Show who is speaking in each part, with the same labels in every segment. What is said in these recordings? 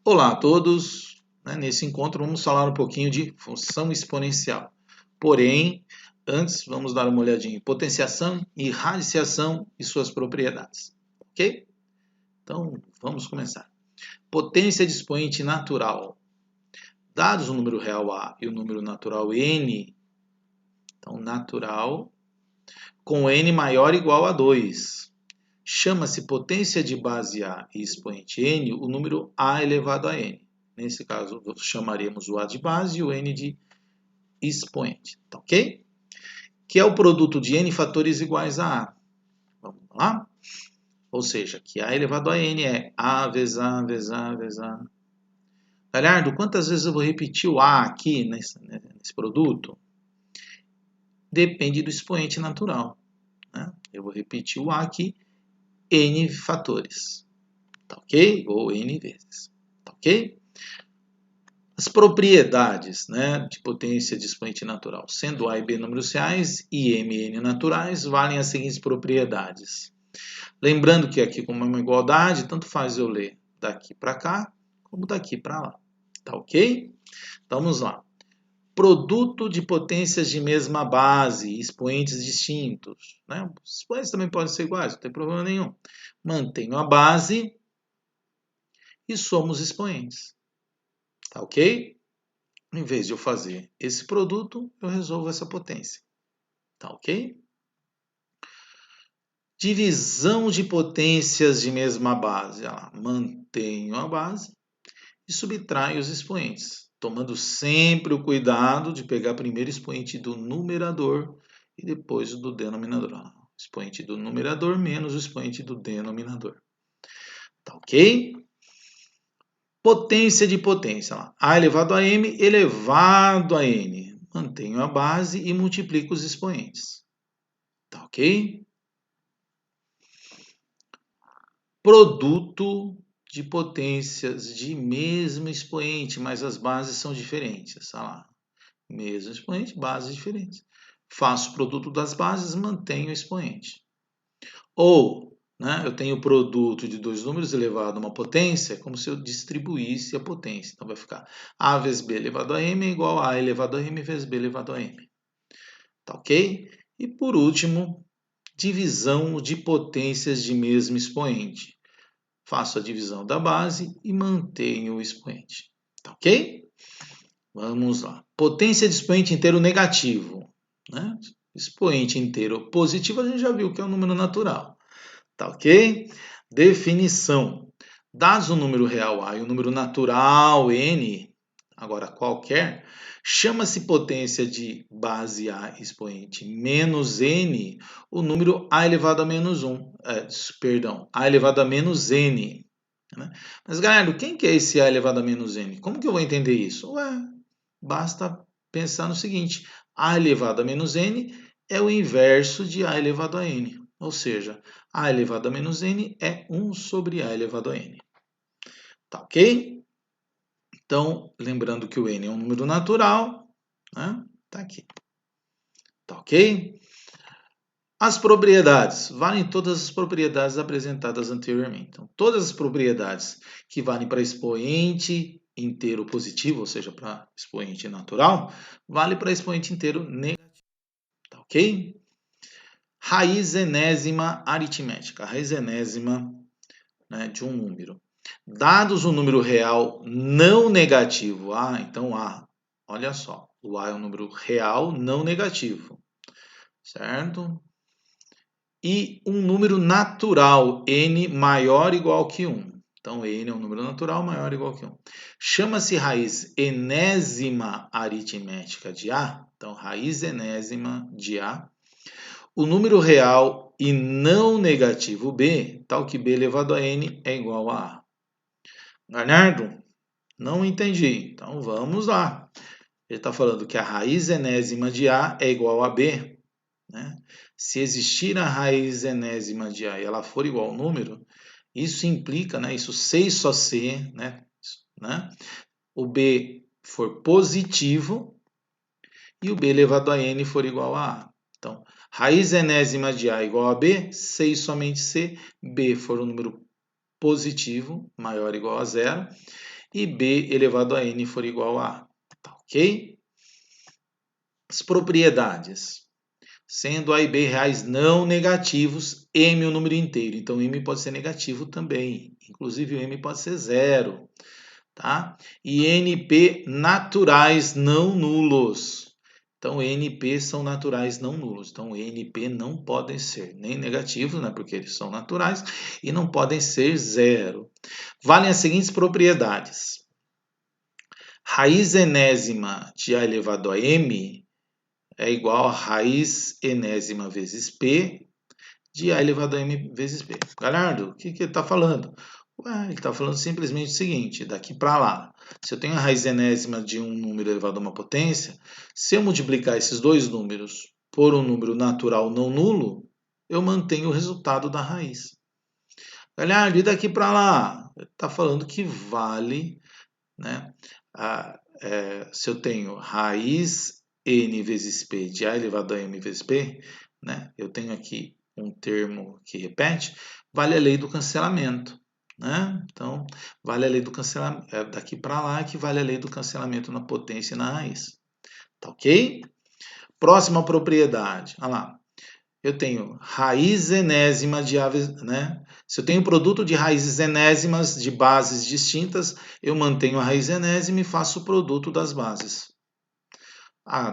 Speaker 1: Olá a todos. Nesse encontro vamos falar um pouquinho de função exponencial. Porém, antes vamos dar uma olhadinha em potenciação e radiciação e suas propriedades. Ok? Então vamos começar. Potência de expoente natural. Dados o número real A e o número natural N, então natural, com N maior ou igual a 2. Chama-se potência de base A e expoente N o número A elevado a N. Nesse caso, chamaremos o A de base e o N de expoente. Tá ok? Que é o produto de N fatores iguais a A. Vamos lá? Ou seja, que A elevado a N é A vezes A vezes A vezes A. Galhardo, quantas vezes eu vou repetir o A aqui nesse produto? Depende do expoente natural. Eu vou repetir o A aqui N fatores. Tá ok? Ou N vezes. Tá ok? As propriedades de potência de expoente natural, sendo A e B números reais e M e N naturais, valem as seguintes propriedades. Lembrando que aqui, como é uma igualdade, tanto faz eu ler daqui para cá, como daqui para lá. Tá ok? Então, vamos lá. Produto de potências de mesma base, expoentes distintos. Os expoentes também podem ser iguais, não tem problema nenhum. Mantenho a base e somos expoentes. Tá ok? Em vez de eu fazer esse produto, eu resolvo essa potência. Tá ok? Divisão de potências de mesma base. Mantenho a base e subtraio os expoentes, tomando sempre o cuidado de pegar primeiro o expoente do numerador e depois o do denominador. Expoente do numerador menos o expoente do denominador. Tá ok? Potência de potência. A elevado a M elevado a N. Mantenho a base e multiplico os expoentes. Tá ok? Produto de potências de mesmo expoente, mas as bases são diferentes. Mesmo expoente, bases diferentes. Faço o produto das bases, mantenho o expoente. Ou, eu tenho o produto de dois números elevado a uma potência, como se eu distribuísse a potência. Então vai ficar A vezes B elevado a M é igual a A elevado a M vezes B elevado a M. Tá ok? E por último, divisão de potências de mesmo expoente. Faço a divisão da base e mantenho o expoente. Tá ok? Vamos lá. Potência de expoente inteiro negativo. Expoente inteiro positivo a gente já viu que é um número natural. Tá ok? Definição. Dados o número real A e o número natural N, agora qualquer, chama-se potência de base A expoente menos N o número A elevado a menos 1. A elevado a menos N. Mas, galera, quem que é esse A elevado a menos N? Como que eu vou entender isso? Basta pensar no seguinte. A elevado a menos N é o inverso de A elevado a N. Ou seja, A elevado a menos N é 1 sobre A elevado a N. Tá ok? Então, lembrando que o N é um número natural, tá aqui. Tá ok? As propriedades. Valem todas as propriedades apresentadas anteriormente. Então, todas as propriedades que valem para expoente inteiro positivo, ou seja, para expoente natural, vale para expoente inteiro negativo. Tá ok? Raiz enésima aritmética. A raiz enésima de um número. Dados o número real não negativo. Então A. Olha só. O A é um número real não negativo. Certo? E um número natural, N maior ou igual que 1. Então, N é um número natural maior ou igual que 1. Chama-se raiz enésima aritmética de A. Então, raiz enésima de A. O número real e não negativo B, tal que B elevado a N é igual a A. Leonardo, não entendi. Então, vamos lá. Ele está falando que a raiz enésima de A é igual a B. Se existir a raiz enésima de A e ela for igual ao número, isso implica, isso C só C, o B for positivo e o B elevado a N for igual a A. Então, raiz enésima de A igual a B, C e somente C, B for um número positivo, maior ou igual a zero, e b elevado a n for igual a a. Tá ok? As propriedades. Sendo a e b reais não negativos, m é um número inteiro. Então, m pode ser negativo também. Inclusive, o m pode ser 0. Tá? E NP naturais não nulos. Então, NP são naturais não nulos. Então, NP não podem ser nem negativos, né, porque eles são naturais, e não podem ser 0. Valem as seguintes propriedades. Raiz enésima de A elevado a M é igual a raiz enésima vezes P de A elevado a M vezes P. Galhardo, o que ele está falando? Ué, ele está falando simplesmente o seguinte, daqui para lá. Se eu tenho a raiz enésima de um número elevado a uma potência, se eu multiplicar esses dois números por um número natural não nulo, eu mantenho o resultado da raiz. Galhardo, e daqui para lá? Está falando que vale, né? Se eu tenho raiz n vezes p de A elevado a m vezes p, né? Eu tenho aqui um termo que repete, vale a lei do cancelamento. Né? Então, vale a lei do cancelamento. Daqui para lá que vale a lei do cancelamento na potência e na raiz. Tá ok? Próxima propriedade. Olha lá. Eu tenho raiz enésima de A, né? Se eu tenho produto de raízes enésimas de bases distintas, eu mantenho a raiz enésima e faço o produto das bases.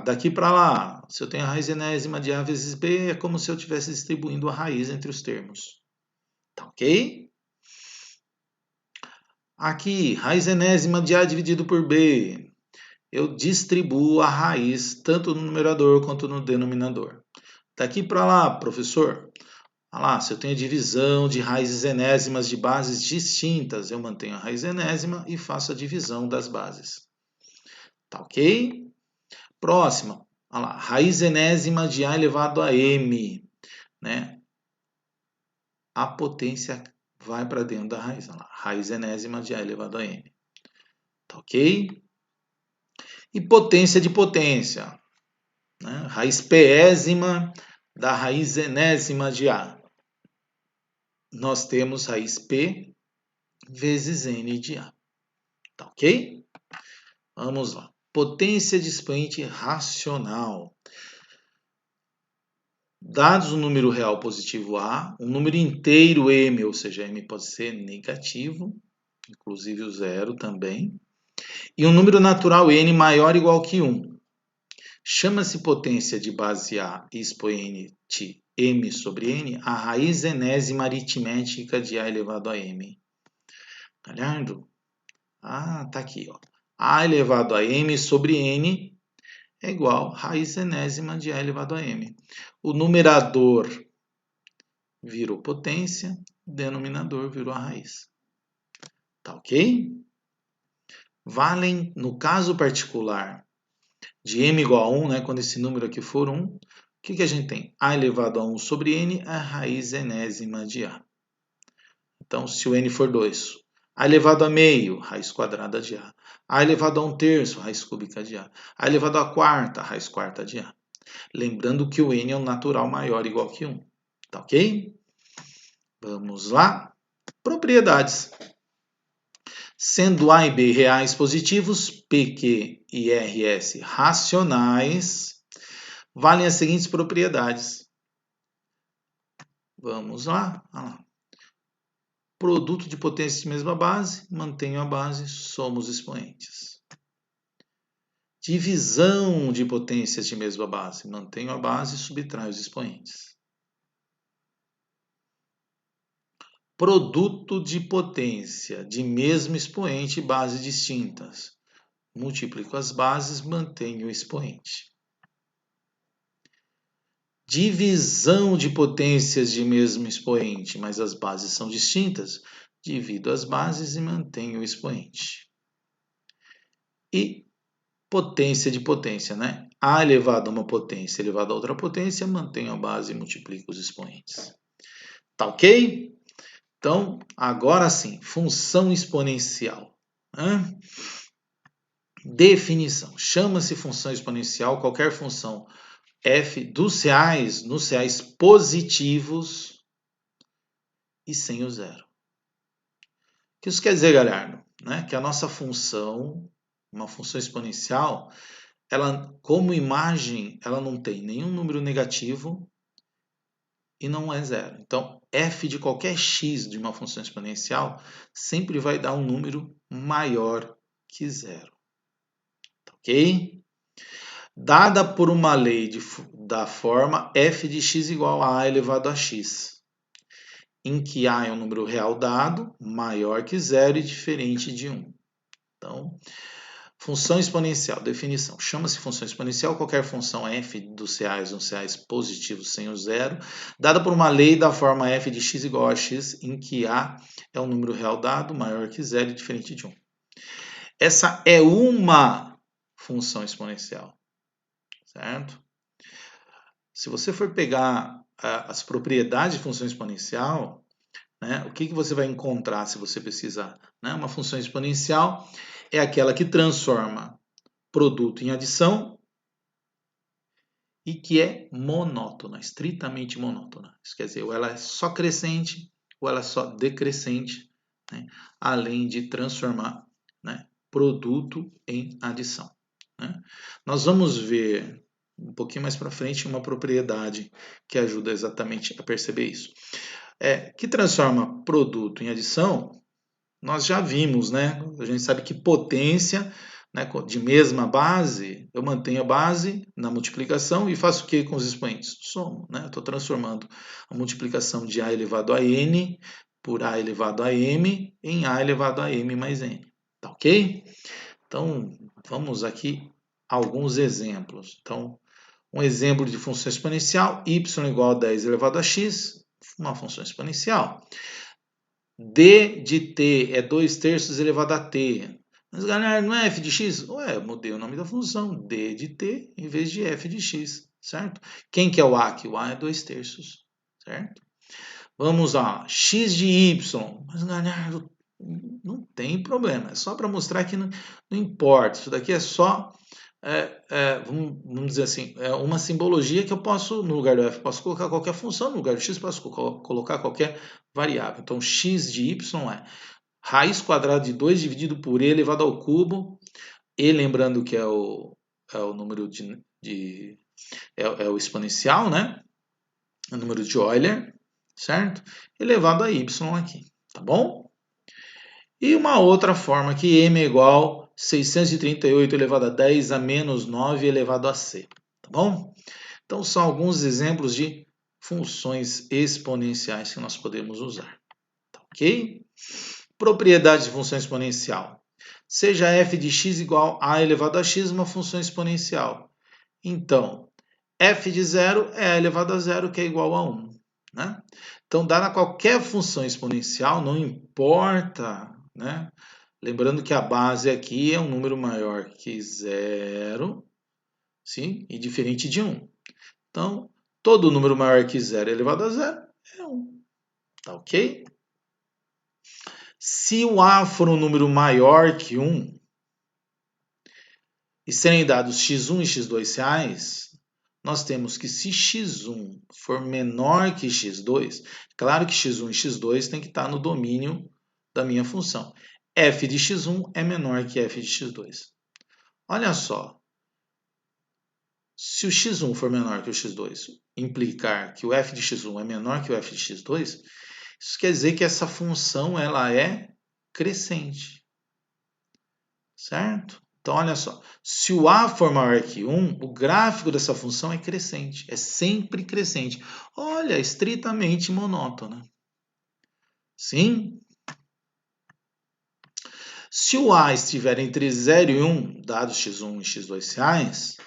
Speaker 1: Daqui para lá, se eu tenho a raiz enésima de A vezes B, é como se eu estivesse distribuindo a raiz entre os termos. Tá ok? Aqui, raiz enésima de A dividido por B. Eu distribuo a raiz tanto no numerador quanto no denominador. Daqui para lá, professor. Olha lá, se eu tenho divisão de raízes enésimas de bases distintas, eu mantenho a raiz enésima e faço a divisão das bases. Tá ok? Próxima. Olha lá, raiz enésima de A elevado a M. Né? A potência vai para dentro da raiz. Olha lá, raiz enésima de A elevado a M. Tá ok? E potência de potência. Né? Raiz pésima da raiz enésima de A. Nós temos raiz P vezes N de A. Tá ok? Vamos lá. Potência de expoente racional. Dados um número real positivo A, um número inteiro M, ou seja, M pode ser negativo, inclusive o zero também, e um número natural N maior ou igual que 1. Chama-se potência de base A e expoente M sobre N a raiz enésima aritmética de A elevado a M. Galhardo? Tá aqui, ó. A elevado a M sobre N é igual a raiz enésima de A elevado a M. O numerador virou potência, o denominador virou a raiz. Tá ok? Valem, no caso particular de M igual a 1, né, quando esse número aqui for 1, o que a gente tem? A elevado a 1 sobre N é a raiz enésima de A. Então, se o N for 2, A elevado a meio, raiz quadrada de A. A elevado a 1/3, raiz cúbica de A. A elevado a quarta, raiz quarta de A. Lembrando que o N é um natural maior ou igual que 1. Tá ok? Vamos lá. Propriedades. Sendo A e B reais positivos, PQ e RS racionais, valem as seguintes propriedades. Vamos lá. Produto de potências de mesma base, mantenho a base, somos expoentes. Divisão de potências de mesma base, mantenho a base, subtraio os expoentes. Produto de potência de mesmo expoente e base distintas. Multiplico as bases, mantenho o expoente. Divisão de potências de mesmo expoente, mas as bases são distintas. Divido as bases e mantenho o expoente. E potência de potência, né? A elevado a uma potência elevado a outra potência, mantenho a base e multiplico os expoentes. Tá ok? Então, agora sim, função exponencial. Definição. Chama-se função exponencial qualquer função f dos reais nos reais positivos e sem o zero. O que isso quer dizer, Galhardo? né, que a nossa função, uma função exponencial, ela, como imagem, ela não tem nenhum número negativo e não é zero. Então, f de qualquer x de uma função exponencial sempre vai dar um número maior que zero. Ok? Dada por uma lei da forma f de x igual a elevado a x, em que a é um número real dado, maior que zero e diferente de 1. Então, função exponencial, definição. Chama-se função exponencial qualquer função f dos reais nos reais positivos sem o zero, dada por uma lei da forma f de x igual a x, em que a é um número real dado, maior que zero e diferente de 1. Essa é uma função exponencial, certo? Se você for pegar as propriedades de função exponencial, né, o que você vai encontrar se você precisar? Né? Uma função exponencial é aquela que transforma produto em adição e que é monótona, estritamente monótona. Isso quer dizer, ou ela é só crescente ou ela é só decrescente, né? Além de transformar, né, produto em adição. Né? Nós vamos ver um pouquinho mais para frente uma propriedade que ajuda exatamente a perceber isso. Que transforma produto em adição, nós já vimos, né? A gente sabe que potência, né, de mesma base, eu mantenho a base na multiplicação e faço o que com os expoentes? Somo, né? Estou transformando a multiplicação de a elevado a n por a elevado a m em a elevado a m mais n. Tá ok? Então, vamos aqui a alguns exemplos. Então, um exemplo de função exponencial, y igual a 10 elevado a x, uma função exponencial. D de t é 2/3 elevado a t. Mas, galera, não é f de x? Ué, mudei o nome da função. D de t em vez de f de x, certo? Quem que é o a aqui? O a é 2/3, certo? Vamos lá. X de y. Mas, galera, não tem problema. É só para mostrar que não importa. Isso daqui é só... vamos dizer assim, é uma simbologia que eu posso, no lugar do f, posso colocar qualquer função, no lugar do x, posso colocar qualquer variável. Então, x de y é raiz quadrada de 2 dividido por e elevado ao cubo, e lembrando que é o número é o exponencial, né? É o número de Euler, certo? Elevado a y aqui, tá bom? E uma outra forma que m é igual a 638 elevado a 10 a menos 9 elevado a c. Tá bom? Então, são alguns exemplos de funções exponenciais que nós podemos usar. Tá ok? Propriedade de função exponencial. Seja f de x igual a elevado a x uma função exponencial. Então, f de 0 é a elevado a 0, que é igual a 1. Né? Então, dada qualquer função exponencial, não importa, né? Lembrando que a base aqui é um número maior que 0, sim? E diferente de 1. Então, todo número maior que 0 elevado a 0 é 1. Tá ok? Se o a for um número maior que 1 e serem dados x1 e x2 reais, nós temos que se x1 for menor que x2, claro que x1 e x2 tem que estar no domínio da minha função. F de x1 é menor que f de x2. Olha só, se o x1 for menor que o x2, implicar que o f de x1 é menor que o f de x2, isso quer dizer que essa função ela é crescente, certo? Então, olha só, se o a for maior que 1, o gráfico dessa função é crescente, é sempre crescente. Olha, estritamente monótona. Sim? Se o a estiver entre 0 e 1, dados x1 e x2 reais,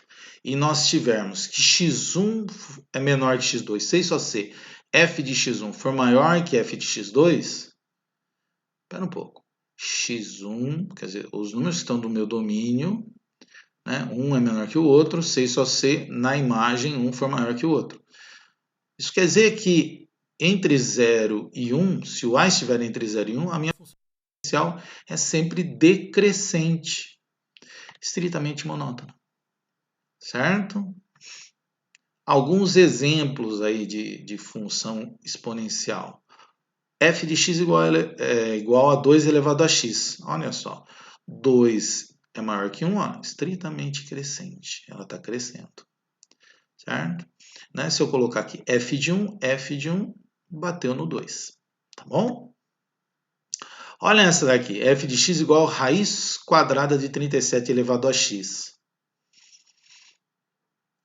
Speaker 1: e nós tivermos que x1 é menor que x2, se e só se f de x1 for maior que f de x2, espera um pouco, x1, quer dizer, os números que estão do meu domínio, né, um é menor que o outro, se e só se na imagem um for maior que o outro. Isso quer dizer que entre 0 e 1, se o a estiver entre 0 e 1, a minha função exponencial é sempre decrescente, estritamente monótona. Certo? Alguns exemplos aí de função exponencial. f de x igual a 2 elevado a x. Olha só, 2 é maior que 1, ó, estritamente crescente. Ela está crescendo, certo? Né? Se eu colocar aqui f de 1, bateu no 2, tá bom? Olha essa daqui, f de x igual a raiz quadrada de 37 elevado a x.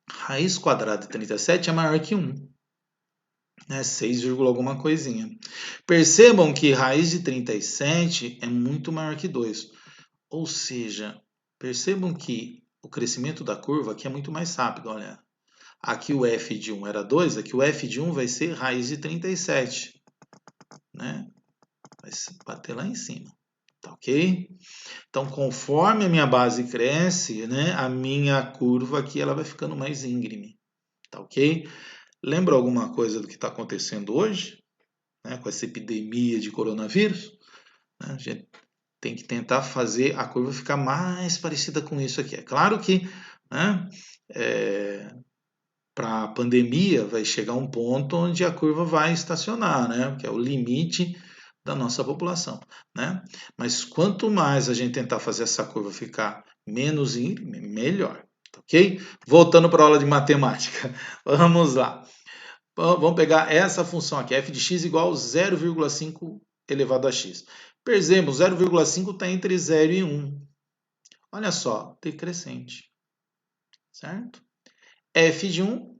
Speaker 1: Raiz quadrada de 37 é maior que 1. Né? 6, alguma coisinha. Percebam que raiz de 37 é muito maior que 2. Ou seja, percebam que o crescimento da curva aqui é muito mais rápido. Olha, aqui o f de 1 era 2, aqui o f de 1 vai ser raiz de 37. Né? Vai bater lá em cima. Tá ok? Então, conforme a minha base cresce, né, a minha curva aqui ela vai ficando mais íngreme. Tá ok? Lembra alguma coisa do que está acontecendo hoje? Né, com essa epidemia de coronavírus? Né, a gente tem que tentar fazer a curva ficar mais parecida com isso aqui. É claro que, né, para a pandemia vai chegar um ponto onde a curva vai estacionar, né, que é o limite da nossa população, né? Mas quanto mais a gente tentar fazer essa curva ficar menos íngreme, melhor, ok? Voltando para a aula de matemática, vamos lá. Vamos pegar essa função aqui, f de x igual a 0,5 elevado a x. Percebam, 0,5 está entre 0 e 1. Olha só, decrescente, certo? F de 1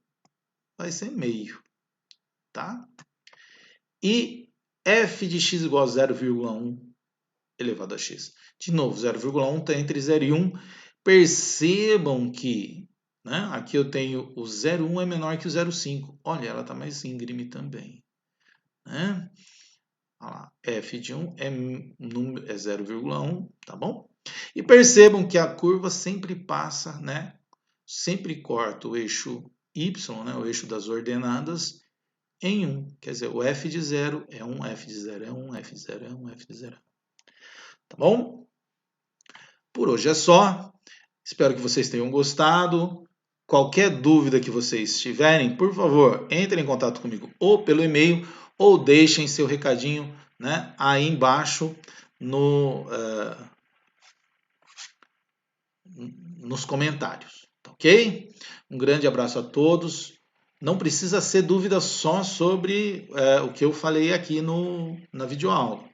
Speaker 1: vai ser meio, tá? E f de x igual a 0,1 elevado a x. De novo, 0,1 está entre 0 e 1. Percebam que, né, aqui eu tenho o 0,1 é menor que o 0,5. Olha, ela está mais íngreme também. Né? Olha lá, f de 1 é 0,1, tá bom? E percebam que a curva sempre passa, né? Sempre corta o eixo y, né, o eixo das ordenadas, em 1. Quer dizer, o f de 0 é 1, f de 0 é 1, f de 0 é 1, f de 0 é 1. Tá bom? Por hoje é só. Espero que vocês tenham gostado. Qualquer dúvida que vocês tiverem, por favor, entrem em contato comigo ou pelo e-mail ou deixem seu recadinho, né, aí embaixo nos comentários, tá ok? Um grande abraço a todos. Não precisa ser dúvida só sobre o que eu falei aqui na videoaula.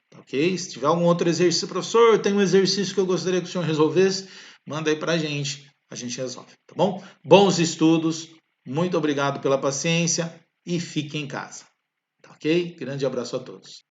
Speaker 1: Tá ok? Se tiver algum outro exercício, professor, tem um exercício que eu gostaria que o senhor resolvesse, manda aí pra gente resolve, tá bom? Bons estudos, muito obrigado pela paciência e fique em casa, tá ok? Grande abraço a todos.